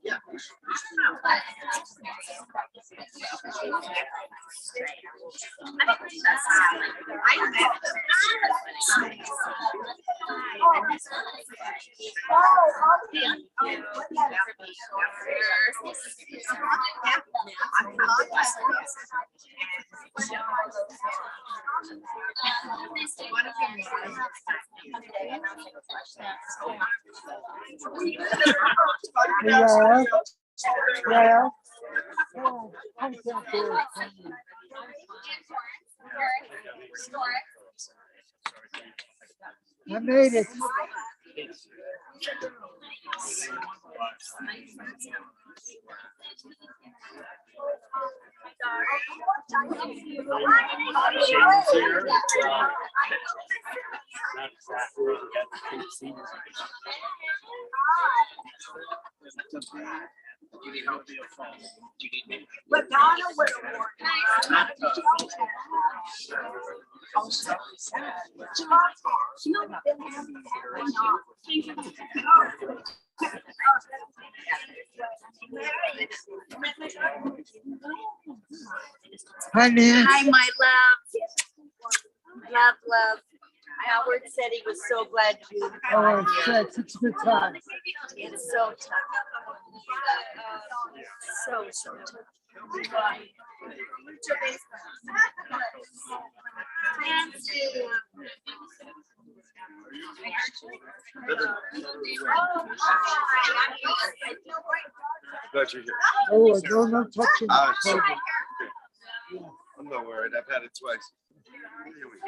Yeah. Yeah. Yeah. Oh, I can't do it. I made it. But Donna would have worn Honey. Hi, my love. Love. Howard said he was so glad you. Oh, sex. It's a good time. It's so tough. So tough. Glad you're here. Oh, no touching. Okay. I'm not worried. I've had it twice. Here we go.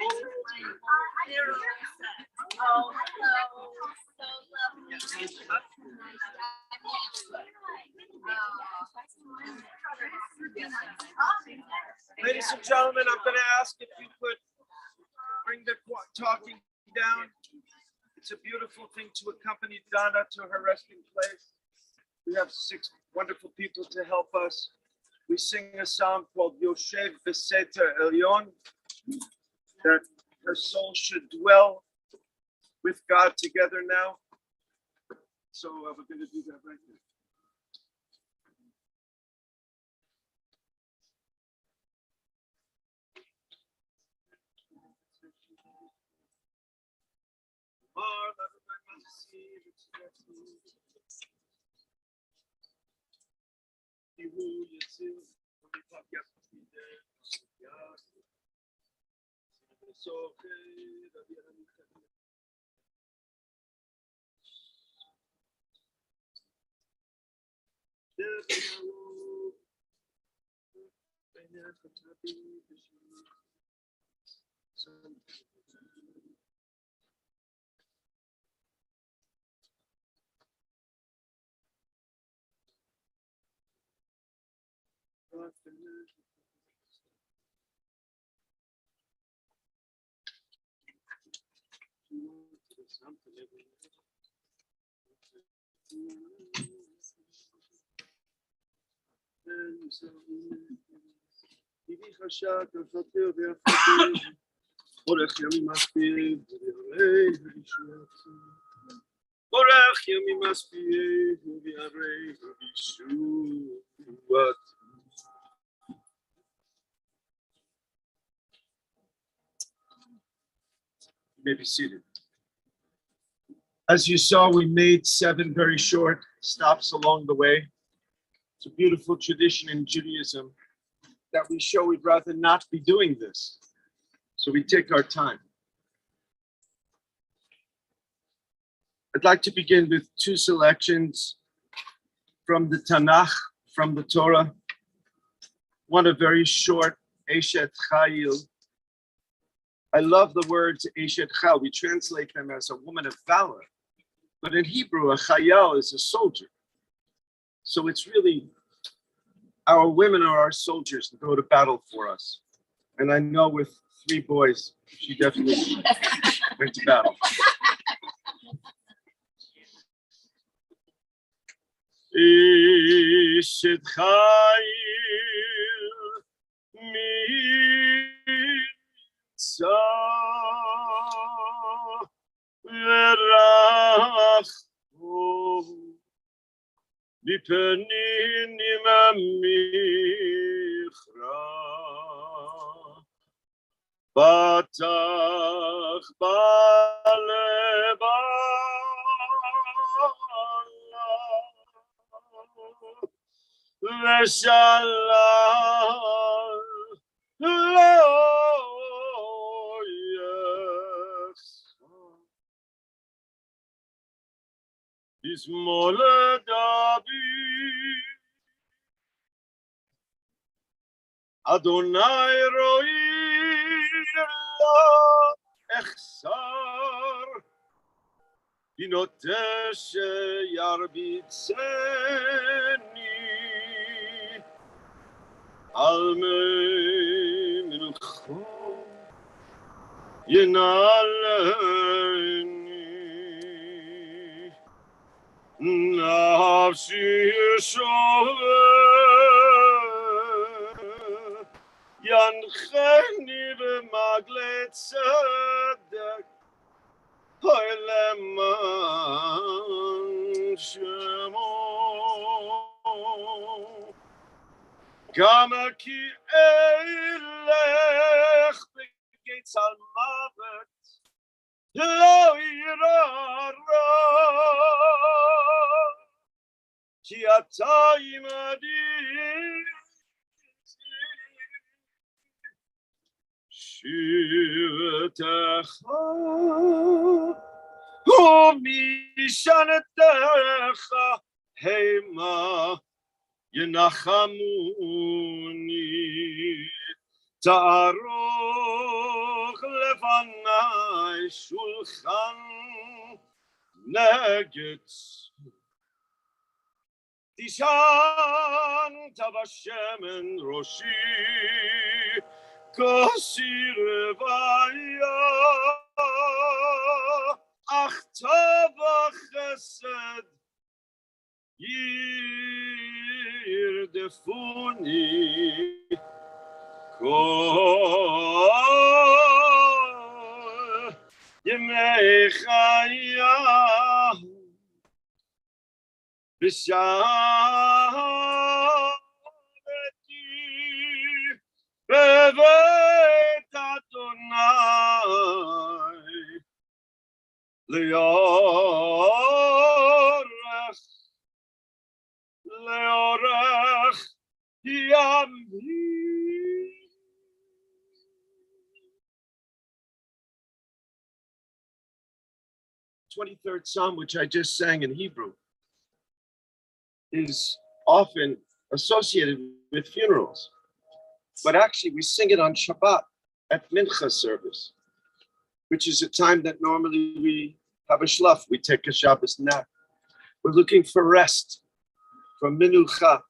Oh, hello. So lovely. Ladies and gentlemen, I'm going to ask if you could bring the talking down. It's a beautiful thing to accompany Donna to her resting place. We have 6 wonderful people to help us. We sing a song called Yoshev Beseter Elyon, that her soul should dwell with God together now. So we're going to do that right now. You may be seated. As you saw, we made 7 very short stops along the way. It's a beautiful tradition in Judaism that we show we'd rather not be doing this. So we take our time. I'd like to begin with 2 selections from the Tanakh, from the Torah. One a very short, Eshet Chayil. I love the words Eshet Chayil. We translate them as a woman of valor. But in Hebrew, a Chayil is a soldier. So it's really our women are our soldiers that go to battle for us. And I know with 3 boys, she definitely went to battle. Eshet Chayil mitzah verachom Lipenini mamichra Batach baleba Veshalal lo yechsar Ismol David Adonai roi lo echsar Binotesh yarbitzeni Almei mincho Yenaleni Nafshi yeshover Yancheni b'maglet tzedek Hoyleman shemo Kama ki elech b'gates al-mavet Lo yirara Ki ata imadi Shivetecha Umishanetecha Hema Yenachamuni Ta'aroch levanai shulchan neged Tishan tavashemen roshi Kosi revaya Ach tava chesed Yirdefuni Kol Yemei chayah B'shaveti Bevet Adonai Leorach Yami 23rd Psalm, which I just sang in Hebrew, is often associated with funerals. But actually, we sing it on Shabbat at Mincha service, which is a time that normally we have a shlaf. We take a Shabbos nap. We're looking for rest, for minucha.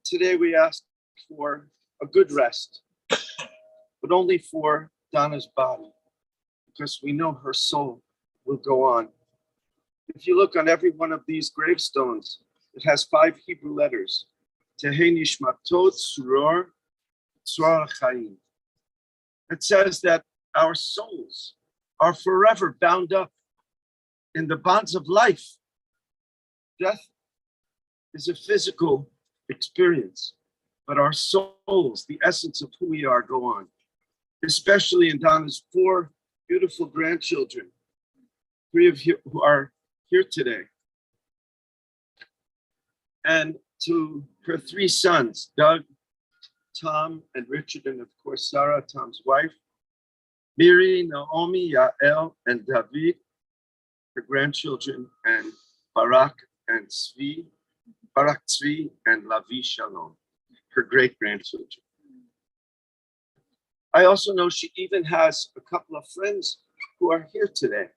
Today we ask for a good rest, but only for Donna's body, because we know her soul will go on. If you look on every one of these gravestones, it has 5 Hebrew letters. Tehei nishmatot tzror chaim. It says that our souls are forever bound up in the bonds of life. Death is a physical experience, but our souls, the essence of who we are, go on. Especially in Donna's 4 beautiful grandchildren, 3 of you who are here today. And to her 3 sons, Doug, Tom, and Richard, and of course, Sarah, Tom's wife, Miri, Naomi, Yael, and David, her grandchildren, and Barak and Tzvi, and Lavi Shalom, her great-grandchildren. I also know she even has a couple of friends who are here today.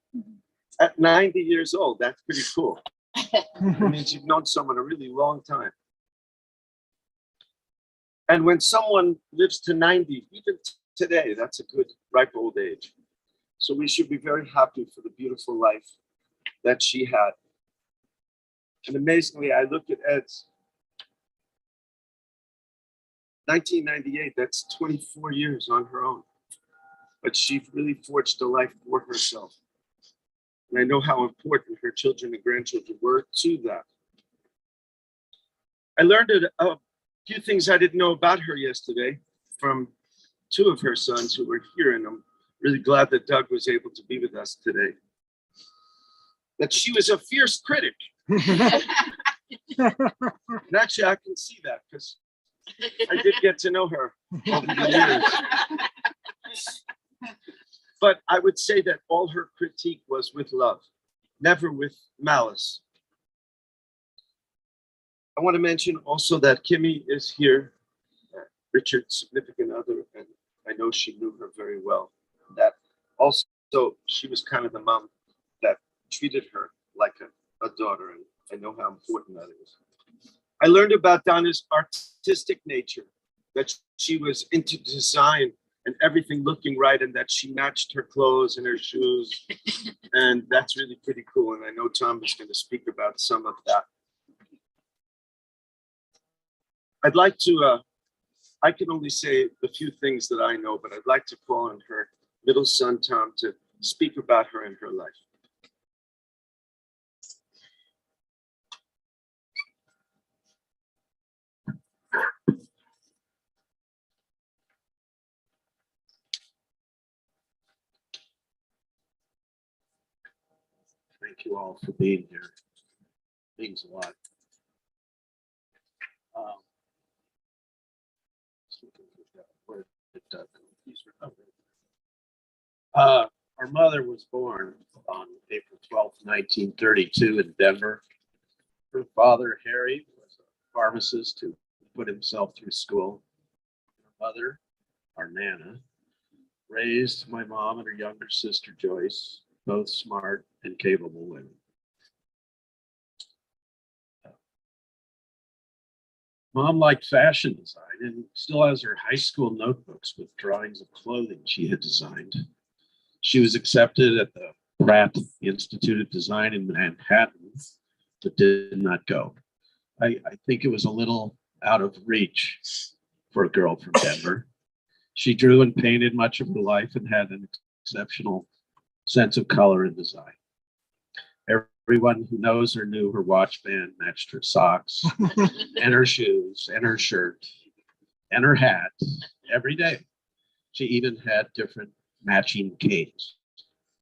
At 90 years old, that's pretty cool. It means you've known someone a really long time. And when someone lives to 90, even today, that's a good ripe old age. So we should be very happy for the beautiful life that she had. And amazingly, I look at Ed's 1998, that's 24 years on her own. But she really forged a life for herself. And I know how important her children and grandchildren were to that. I learned a few things I didn't know about her yesterday from two of her sons who were here, and I'm really glad that Doug was able to be with us today. That she was a fierce critic. And actually, I can see that because I did get to know her over the years. But I would say that all her critique was with love, never with malice. I want to mention also that Kimmy is here, Richard's significant other, and I know she knew her very well. That also, she was kind of the mom that treated her like a daughter, and I know how important that is. I learned about Donna's artistic nature, that she was into design and everything looking right, and that she matched her clothes and her shoes. And that's really pretty cool. And I know Tom is going to speak about some of that. I'd like to, I can only say a few things that I know, but I'd like to call on her middle son, Tom, to speak about her and her life. Thank you all for being here. It means a lot. Our mother was born on April 12th, 1932 in Denver. Her father, Harry, was a pharmacist who put himself through school. Her mother, our Nana, raised my mom and her younger sister, Joyce, both smart and capable women. Mom liked fashion design and still has her high school notebooks with drawings of clothing she had designed. She was accepted at the Pratt Institute of Design in Manhattan, but did not go. I think it was a little out of reach for a girl from Denver. She drew and painted much of her life and had an exceptional sense of color and design. Everyone who knows her knew her watch band matched her socks and her shoes and her shirt and her hat every day. She even had different matching canes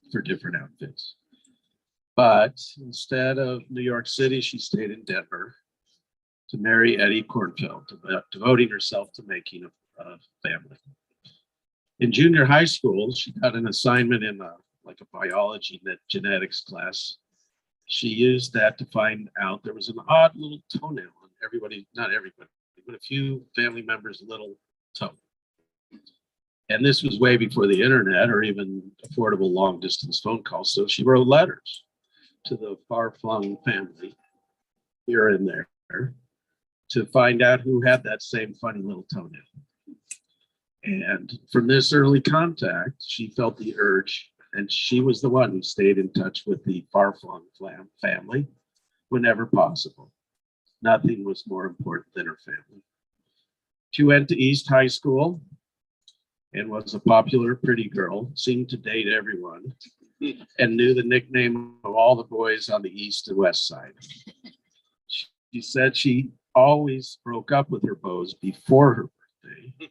for different outfits. But instead of New York City, she stayed in Denver to marry Eddie Kornfeld, devoting herself to making a family. In junior high school, she got an assignment in a biology genetics class. She used that to find out there was an odd little toenail on everybody, not everybody, but a few family members' little toe. And this was way before the internet or even affordable long distance phone calls. So she wrote letters to the far-flung family here and there to find out who had that same funny little toenail. And from this early contact, she felt the urge, and she was the one who stayed in touch with the far-flung family whenever possible. Nothing was more important than her family. She went to East High School and was a popular pretty girl, seemed to date everyone, and knew the nickname of all the boys on the East and West Side. She said she always broke up with her beaux before her birthday,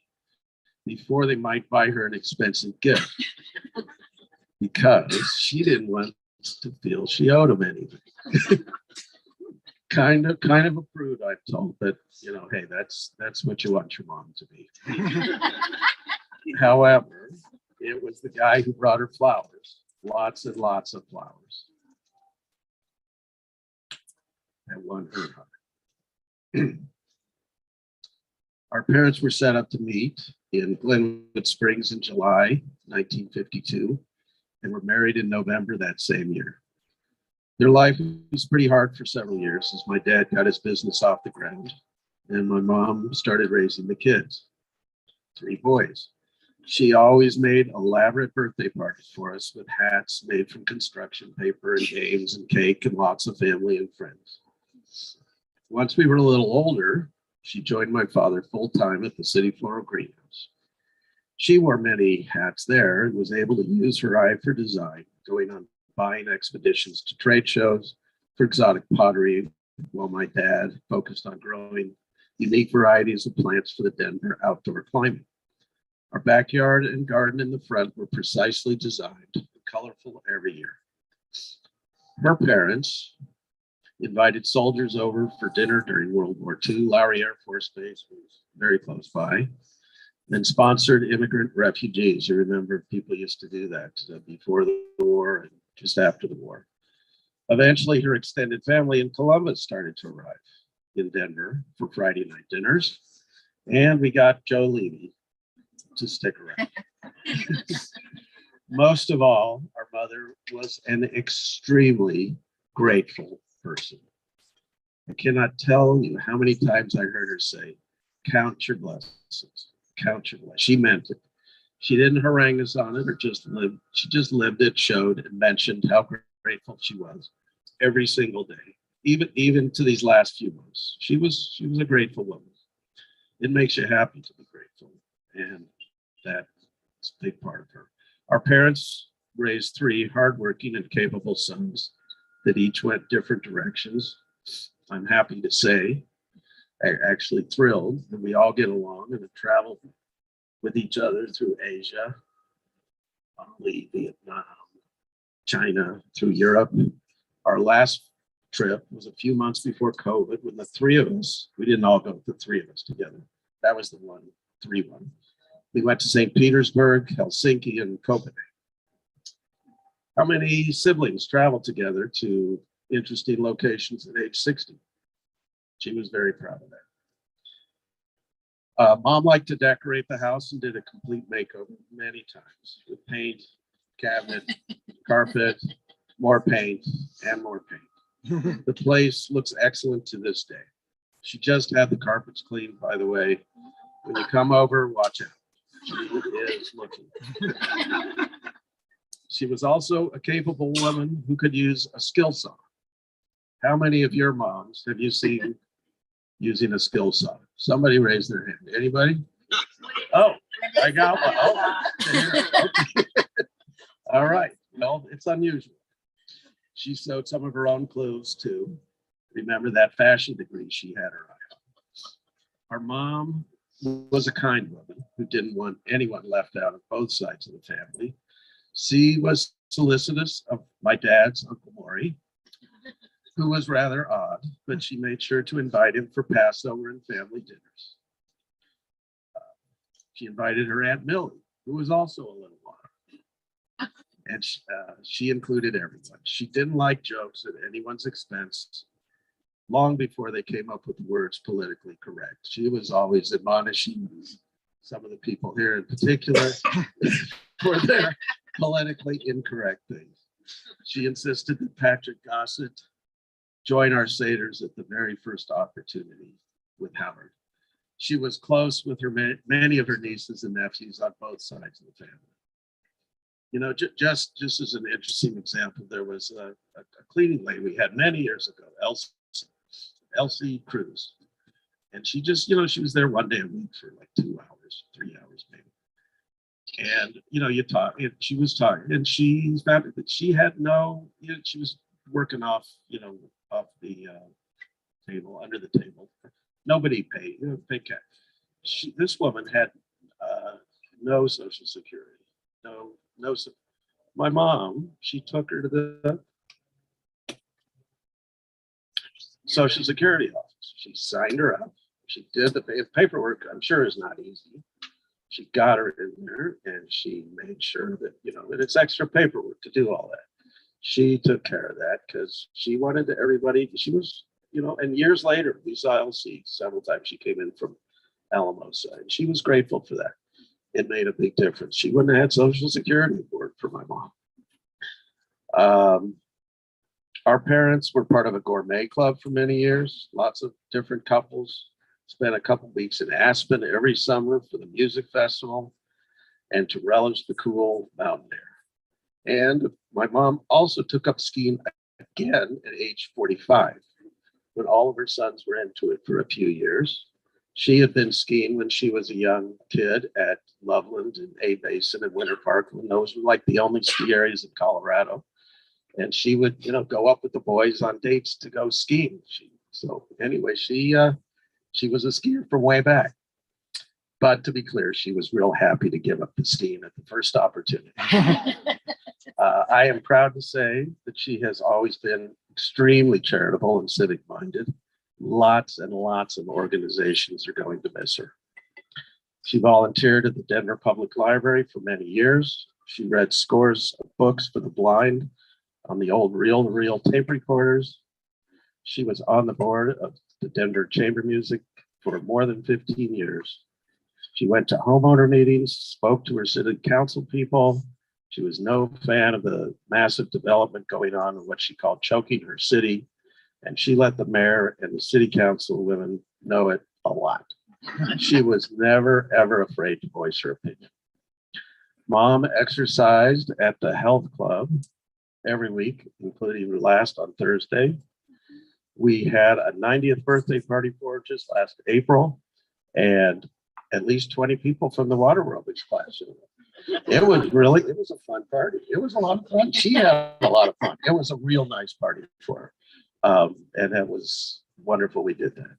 before they might buy her an expensive gift, because she didn't want to feel she owed them anything. kind of a prude, I'm told, but hey, that's what you want your mom to be. However, it was the guy who brought her flowers, lots and lots of flowers, that won her heart. Our parents were set up to meet in Glenwood Springs in July 1952 and were married in November that same year. Their life was pretty hard for several years as my dad got his business off the ground and my mom started raising the kids, 3 boys. She always made elaborate birthday parties for us with hats made from construction paper and games and cake and lots of family and friends. Once we were a little older, she joined my father full-time at the City Floral Greenhouse. She wore many hats there and was able to use her eye for design, going on buying expeditions to trade shows for exotic pottery while my dad focused on growing unique varieties of plants for the Denver outdoor climate. Our backyard and garden in the front were precisely designed, colorful every year. Her parents invited soldiers over for dinner during World War II. Lowry Air Force Base was very close by, and sponsored immigrant refugees. You remember people used to do that before the war and just after the war. Eventually, her extended family in Columbus started to arrive in Denver for Friday night dinners, and we got Joe Levy to stick around. Most of all, our mother was an extremely grateful person. I cannot tell you how many times I heard her say, "Count your blessings, count your blessings." She meant it. She didn't harangue us on it or just lived. She just lived it, showed, and mentioned how grateful she was every single day, even to these last few months. She was a grateful woman. It makes you happy to be grateful, and that's a big part of her. Our parents raised three hardworking and capable sons that each went different directions. I'm happy to say, actually thrilled that we all get along and have traveled with each other through Asia, Bali, Vietnam, China, through Europe. Our last trip was a few months before COVID when the three of us, we didn't all go, the three of us together. That was the 3-1. We went to St. Petersburg, Helsinki, and Copenhagen. How many siblings traveled together to interesting locations at age 60? She was very proud of that. Mom liked to decorate the house and did a complete makeover many times with paint, cabinet, carpet, more paint, and more paint. The place looks excellent to this day. She just had the carpets cleaned, by the way. When you come over, watch out. She is looking. She was also a capable woman who could use a skill saw. How many of your moms have you seen using a skill saw? Somebody raise their hand. Anybody? Oh, I got one. Oh. All right. Well, it's unusual. She sewed some of her own clothes too. Remember that fashion degree she had her eye on. Our mom was a kind woman who didn't want anyone left out of both sides of the family. She was solicitous of my dad's Uncle Maury, who was rather odd, but she made sure to invite him for Passover and family dinners. She invited her Aunt Millie, who was also a little odd, and she included everyone. She didn't like jokes at anyone's expense. Long before they came up with the words politically correct, she was always admonishing some of the people here in particular for their politically incorrect things. She insisted that Patrick Gossett join our Seders at the very first opportunity with Howard. She was close with many of her nieces and nephews on both sides of the family. You know, just as an interesting example, there was a cleaning lady we had many years ago, Elsie Cruz. And she just, she was there one day a week for like 2 hours, 3 hours maybe. And, you talk, and she was talking, and she found that she had she was working off, off the table, under the table. Nobody paid, paid cash. This woman had no Social Security, no. My mom, she took her to the Social Security office. She signed her up. She did the paperwork. I'm sure is not easy. She got her in there, and she made sure that and it's extra paperwork to do all that. She took care of that because she wanted everybody. She was, and years later we saw Elsie several times. She came in from Alamosa, and she was grateful for that. It made a big difference. She wouldn't have had Social Security for my mom. Our parents were part of a gourmet club for many years. Lots of different couples. Spent a couple weeks in Aspen every summer for the music festival and to relish the cool mountain air. And my mom also took up skiing again at age 45, when all of her sons were into it for a few years. She had been skiing when she was a young kid at Loveland and A Basin and Winter Park, when those were like the only ski areas in Colorado. And she would, go up with the boys on dates to go skiing. She So anyway, she was a skier from way back. But to be clear, she was real happy to give up the skiing at the first opportunity. I am proud to say that she has always been extremely charitable and civic minded. Lots and lots of organizations are going to miss her. She volunteered at the Denver Public Library for many years. She read scores of books for the blind on the old reel-to-reel tape recorders. She was on the board of the Denver Chamber Music for more than 15 years. She went to homeowner meetings, spoke to her city council people. She was no fan of the massive development going on in what she called choking her city. And she let the mayor and the city council women know it a lot. She was never, ever afraid to voice her opinion. Mom exercised at the health club every week, including last on Thursday. We had a 90th birthday party for her just last April, and at least 20 people from the water aerobics class. It was a fun party. It was a lot of fun. She had a lot of fun. It was a real nice party for her. And it was wonderful we did that.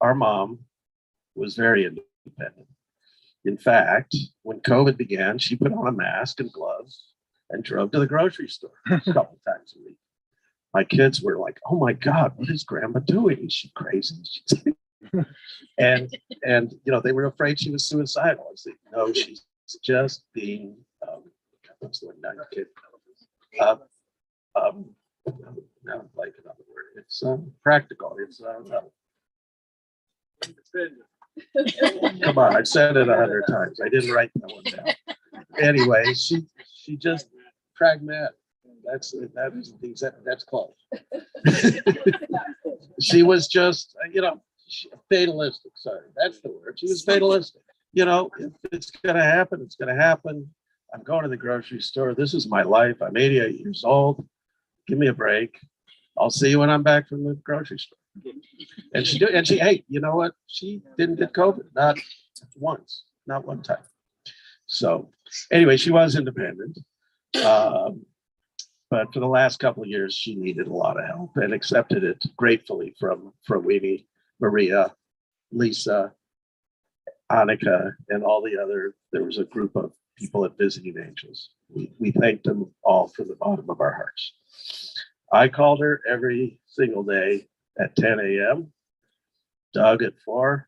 Our mom was very independent. In fact, when COVID began, she put on a mask and gloves and drove to the grocery store a couple times a week. My kids were like, "Oh my God, what is grandma doing? Is she crazy?" And they were afraid she was suicidal. I said, "No, she's just being what's the word? Not kid. Now I'm like another word. It's practical. It's come on, I've said it 100 times. I didn't write that one down. Anyway, she just pragmatic. That's close. She was just, fatalistic. Sorry, that's the word. She was fatalistic. If it's gonna happen, it's gonna happen. I'm going to the grocery store. This is my life. I'm 88 years old. Give me a break. I'll see you when I'm back from the grocery store. And hey, you know what? She didn't get COVID, not once, not one time. So anyway, she was independent. But for the last couple of years, she needed a lot of help and accepted it gratefully from Weenie, Maria, Lisa, Annika, and all the other. There was a group of people at Visiting Angels. We thanked them all from the bottom of our hearts. I called her every single day at 10 a.m., Doug at 4,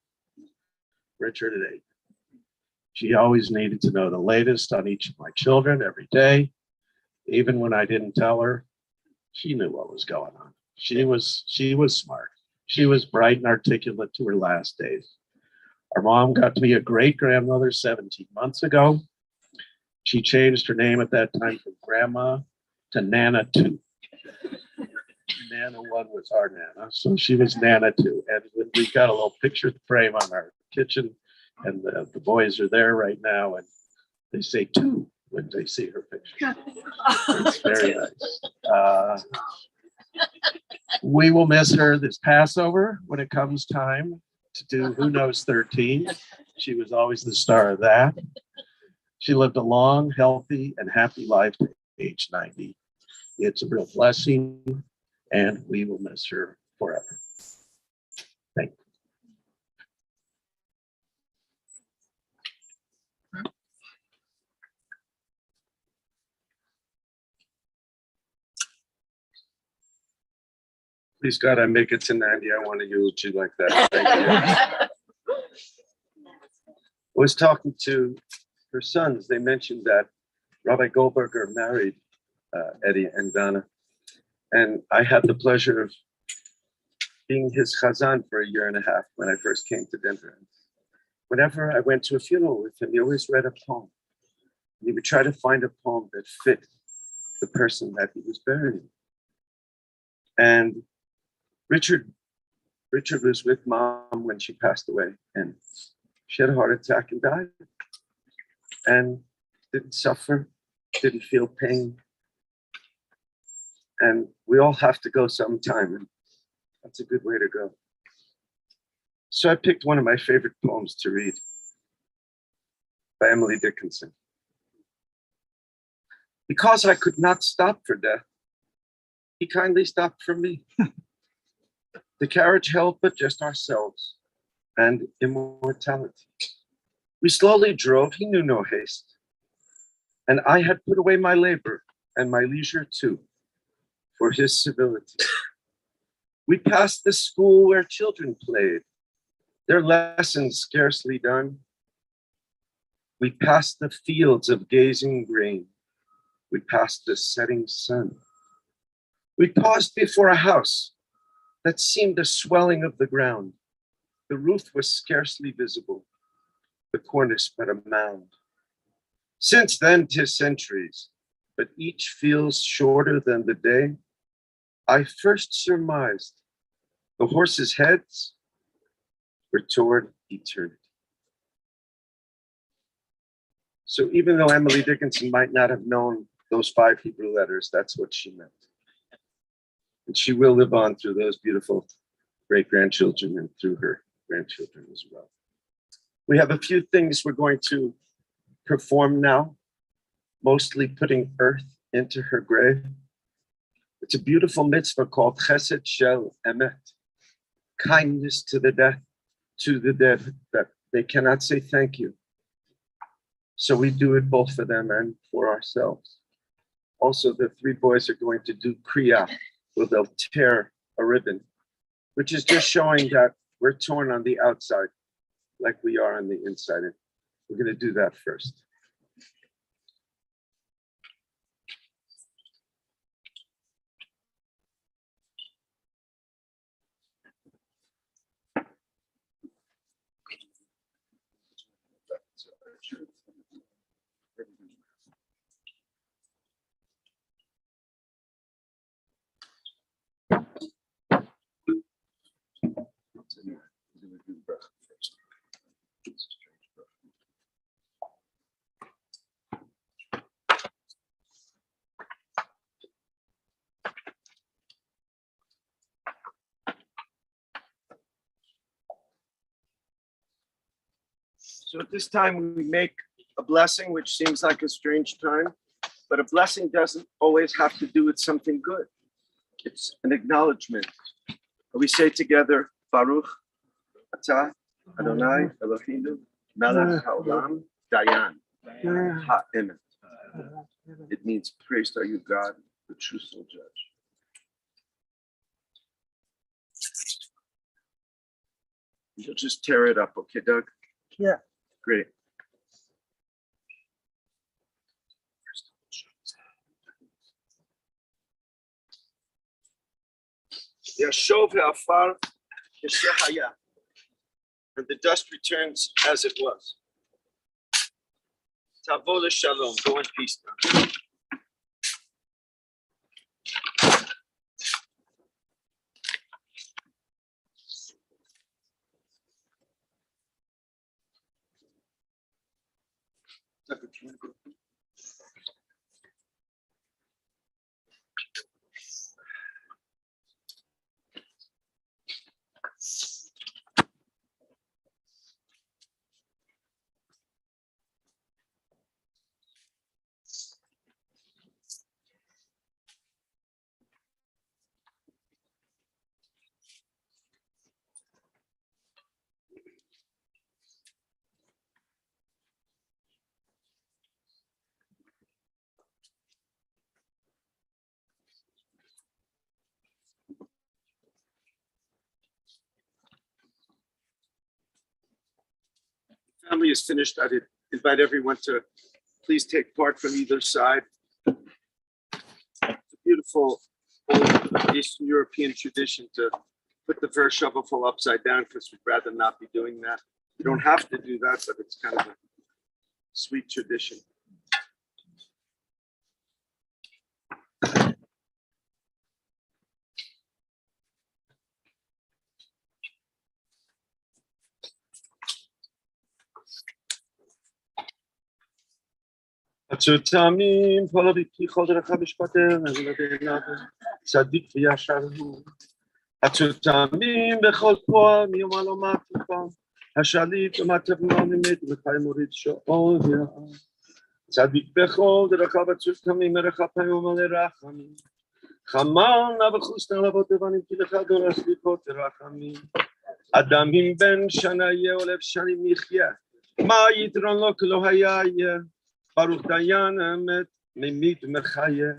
Richard at 8. She always needed to know the latest on each of my children every day. Even when I didn't tell her, she knew what was going on. She was smart. She was bright and articulate to her last days. Our mom got to be a great grandmother 17 months ago. She changed her name at that time from Grandma to Nana 2. Nana 1 was our Nana, so she was Nana 2. And we've got a little picture frame on our kitchen, and the boys are there right now, and they say 2 when they see her picture. It's very nice. We will miss her this Passover when it comes time to do Who Knows 13. She was always the star of that. She lived a long, healthy, and happy life to age 90. It's a real blessing, and we will miss her forever. Thank you. Please God, I make it to 90. I want a eulogy like that. Thank you. I was talking to her sons. They mentioned that Rabbi Goldberger married Eddie and Donna. And I had the pleasure of being his chazan for 1.5 years when I first came to Denver. Whenever I went to a funeral with him, he always read a poem. He would try to find a poem that fit the person that he was burying. And Richard was with Mom when she passed away, and she had a heart attack and died, and didn't suffer, didn't feel pain. And we all have to go sometime, and that's a good way to go. So I picked one of my favorite poems to read by Emily Dickinson. Because I could not stop for death, he kindly stopped for me. The carriage held but just ourselves and immortality. We slowly drove, he knew no haste, and I had put away my labor and my leisure too, for his civility. We passed the school where children played, their lessons scarcely done. We passed the fields of gazing grain. We passed the setting sun. We paused before a house that seemed a swelling of the ground. The roof was scarcely visible, the cornice but a mound. Since then 'tis centuries, but each feels shorter than the day. I first surmised the horses' heads were toward eternity. So even though Emily Dickinson might not have known those 5 Hebrew letters, that's what she meant. And she will live on through those beautiful great-grandchildren and through her grandchildren as well. We have a few things we're going to perform now, mostly putting earth into her grave. It's a beautiful mitzvah called Chesed Shel Emet, kindness to the dead, that they cannot say thank you. So we do it both for them and for ourselves. Also, the 3 boys are going to do Kriya, where they'll tear a ribbon, which is just showing that we're torn on the outside like we are on the inside. And we're going to do that first. So at this time, we make a blessing, which seems like a strange time, but a blessing doesn't always have to do with something good. It's an acknowledgement. We say together, Baruch Atah Adonai Eloheinu Melech Haolam Dayan HaEmet. It means, praised are you, God, the true soul judge. You'll just tear it up, okay, Doug? Yeah. Great. Yashov ha'afar yeshehaya, and the dust returns as it was. Tavo shalom, go in peace now. Family is finished. I did invite everyone to please take part from either side. It's a beautiful old Eastern European tradition to put the first shovelful upside down because we'd rather not be doing that. You don't have to do that, but it's kind of a sweet tradition. הצוטמים, כל הביטי חוד רחב משפטר, צדיק וישר הוא. הצוטמים בכל פועל, מיומה לא מעטופה, השליט ומטבנו נמת, וחי מוריד שאול צדיק בכל דרכיו הצוטמים, מרחב ומלא רחמים, חמל נא וחוסנה לבוא תבנים כי לך דורש סליחות ורחמים. אדם אם בן שנה יהיה או לב שנים יחיה. מה יתרון לו כי לא היה יהיה. ברוך דיין האמת ממית ומחיה.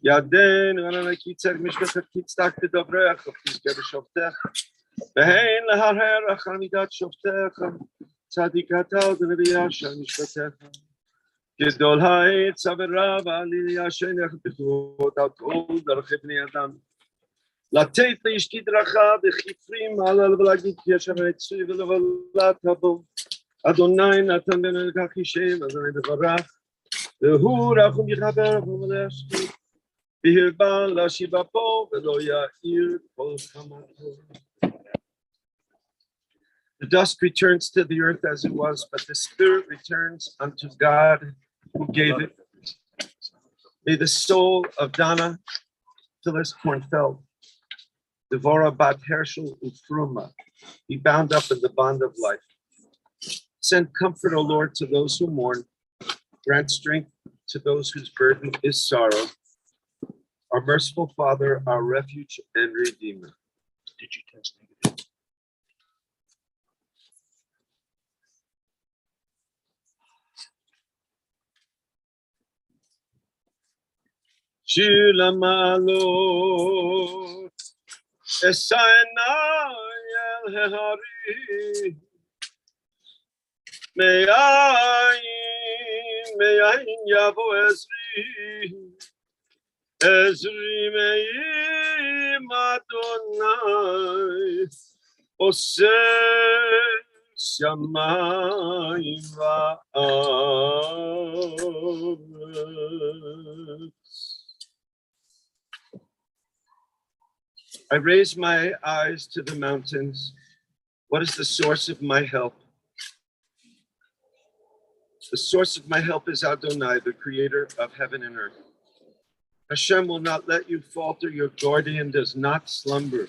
ידנו ענני כי צדק משפטך כי צדק תדברך ותזכה בשופטך. והן להרהר אחר מידת שופטך. צדיק אתה ונביאה של משפטך. גדול העץ ורב עלי אשנך בכבוד על כל דרכי בני אדם. לתת לאיש כדרכיו וכפרים עליו ולהגיד כי ישר עצוי ולבלת בו. אדוני נתן בנו לכך ישב אדוני בברך. והוא רחום יכפר ומלא שפית. והרבה להשיב אפו ולא יאיר כל חמתו. The dust returns to the earth as it was, but the spirit returns unto God who gave it. May the soul of Donna, Phyllis Kornfeld, Devora Bat Herschel Ufruma be bound up in the bond of life. Send comfort, O Lord, to those who mourn. Grant strength to those whose burden is sorrow. Our merciful Father, our refuge and Redeemer. Did you test negative? Shir Lamalot Esainai El Hehari Me'ayin Yavo Ezri Me'im Adonai Oseh Shamayim Va'aretz. I raise my eyes to the mountains. What is the source of my help? The source of my help is Adonai, the creator of heaven and earth. Hashem will not let you falter. Your guardian does not slumber.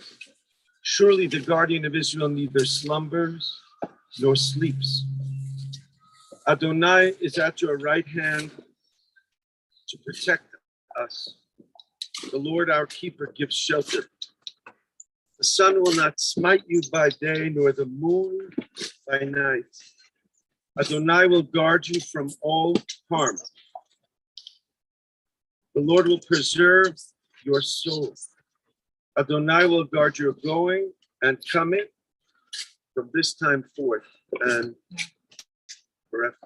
Surely the guardian of Israel neither slumbers nor sleeps. Adonai is at your right hand to protect us. The Lord our keeper gives shelter. The sun will not smite you by day, nor the moon by night. Adonai will guard you from all harm. The Lord will preserve your soul. Adonai will guard your going and coming from this time forth and forever.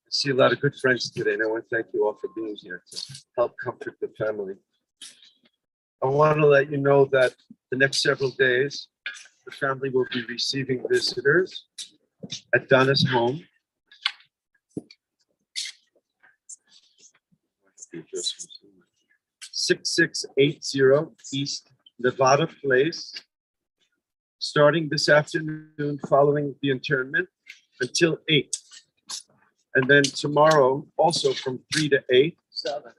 I see a lot of good friends today, and I want to thank you all for being here to help comfort the family. I want to let you know that the next several days, the family will be receiving visitors at Donna's home. 6680 East Nevada Place, starting this afternoon following the internment until 8. And then tomorrow, also from 3 to 8. 7.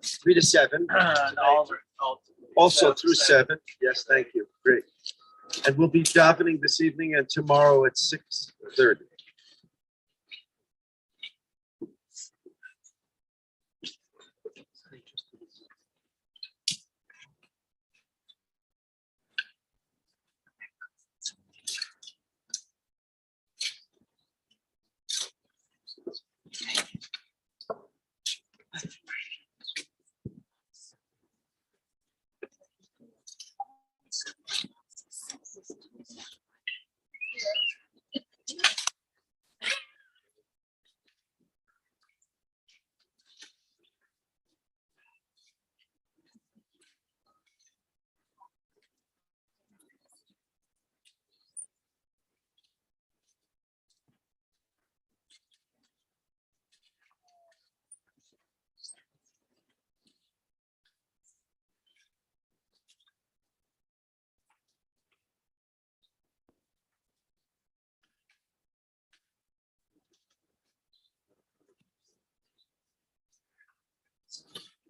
3 to 7. Also through 7. Yes, thank you. Great. And we'll be davening this evening and tomorrow at 6:30.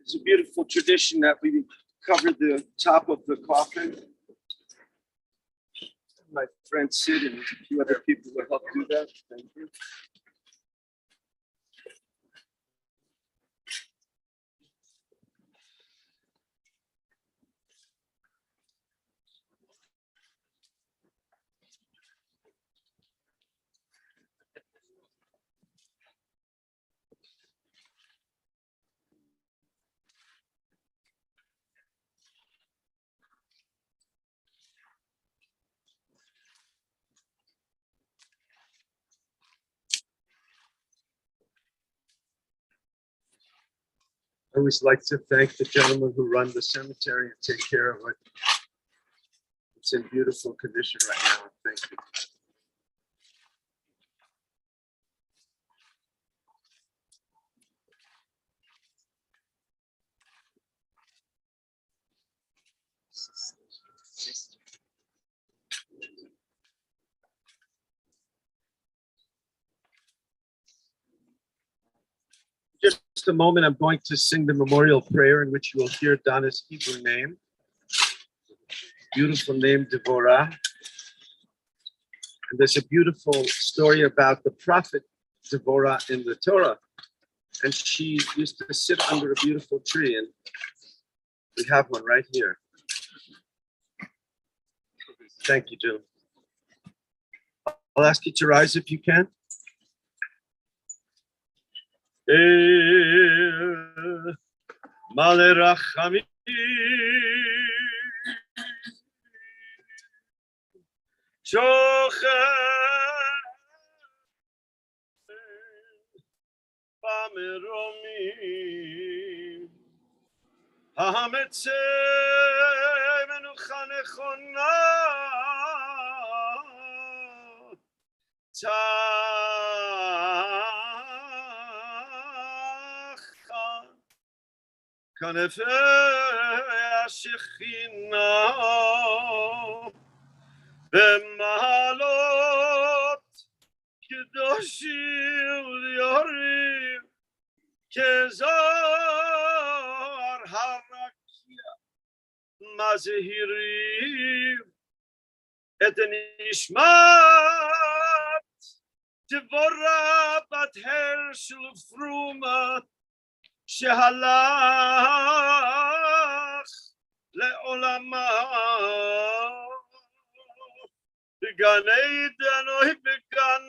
It's a beautiful tradition that we cover the top of the coffin. My friend Sid and a few other people will help do that. Thank you. I always like to thank the gentlemen who run the cemetery and take care of it. It's in beautiful condition right now. Thank you. Just a moment, I'm going to sing the memorial prayer in which you will hear Donna's Hebrew name. Beautiful name, Devorah. And there's a beautiful story about the prophet Devorah in the Torah. And she used to sit under a beautiful tree, and we have one right here. Thank you, Jill. I'll ask you to rise if you can. Male Rachamim, Shochem Bameromim, Hametzeh Menucha Nechona, Kanefei Ashechina B'malot Kedoshim Yorim Kezar Harakia Mazehirim Et Nishmat Devorah Bat Hershel Fruma שהלך לעולמה בגן עדן אוי בגן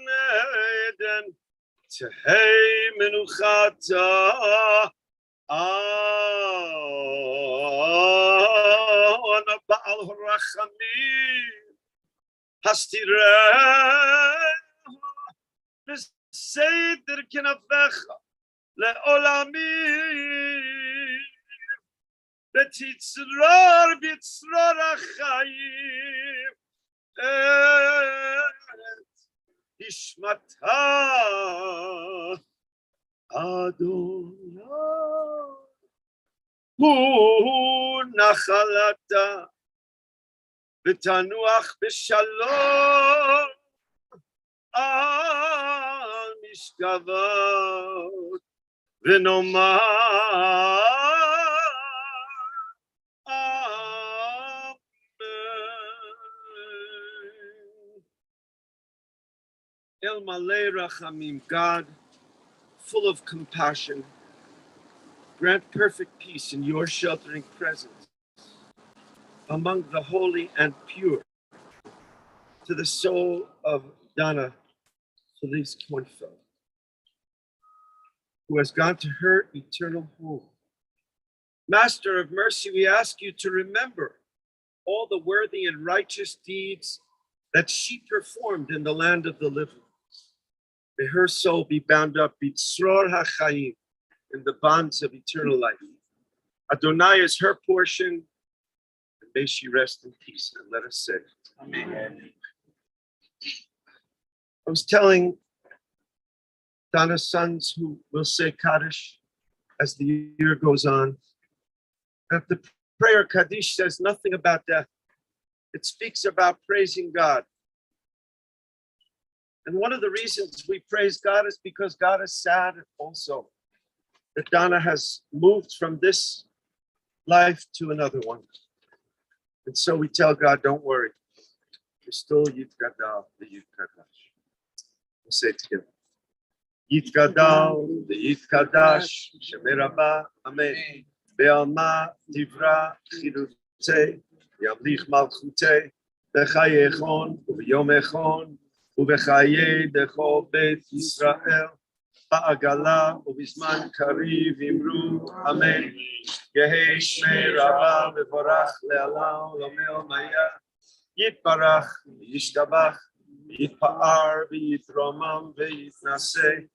עדן תהי מנוחתה אנה בעל הרחמים הסתירה בסדר כנפיך לעולמי בתצרור בצרור החיים את נשמתה אדוני הוא נחלתה ותנוח בשלום על משכבות ונאמר אמן. El Malei Rachamim, God, full of compassion, grant perfect peace in your sheltering presence among the holy and pure to the soul of Donna Felice Kornfeld, who has gone to her eternal home. Master of mercy, we ask you to remember all the worthy and righteous deeds that she performed in the land of the living. May her soul be bound up b'tzror hachayim, in the bonds of eternal life. Adonai is her portion, and may she rest in peace. And let us say, Amen. I was telling Donna's sons, who will say Kaddish as the year goes on, that the prayer Kaddish says nothing about death. It speaks about praising God. And one of the reasons we praise God is because God is sad also that Donna has moved from this life to another one. And so we tell God, don't worry. You're still Yitgadal, the Yitkadash. We'll say it together. Yitgadal, the Yitkadash, Shemerabah, Amen. Be'alma, Divra, Chirutze, Yamlich Malchute, Bechayechon, Ubiyomechon, Ubechaye, Decho Bet Yisrael, Ba'agala, Ubizman Kariv, Imru, Amen. Yehi Shmei Rabba, Bevorach, Le'alam, Lomeo Maya, Yitbarach, Yishtabach, Yitpa'ar, Yitromam, Yitnaseh,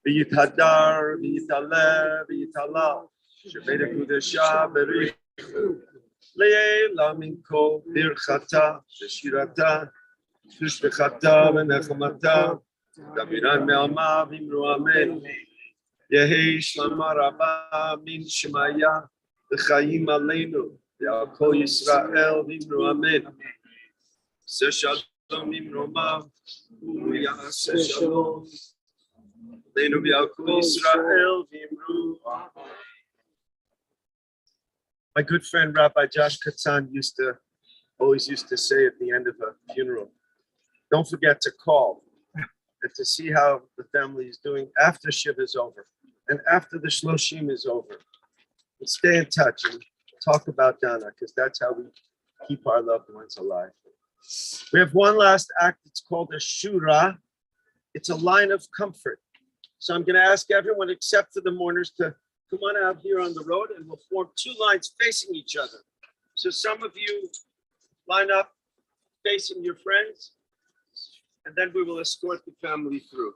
Yithadar, Yitaleh, Yitalal, Shebeda Kudesha, Berich, Le'ela Minko, Birchata, Shirata, Tushbechata, Venechamata, Daviran Me'alma, Vimru Amen. Yehi Shlama Rabba, Min Shemaya, V'chayim Aleinu, Ya'akol Yisrael, Vimru Amen. Shalom Vimru Ma, U'ya'aseh Shalom. Aleinu Ya'akol Yisrael, Vimru Amen. My good friend Rabbi Josh Katzan always used to say at the end of a funeral, don't forget to call and to see how the family is doing after Shiva is over and after the Shloshim is over. And stay in touch and talk about Donna, because that's how we keep our loved ones alive. We have one last act. It's called a Shura. It's a line of comfort. So I'm going to ask everyone except for the mourners to come on out here on the road, and we'll form two lines facing each other. So some of you line up facing your friends, and then we will escort the family through.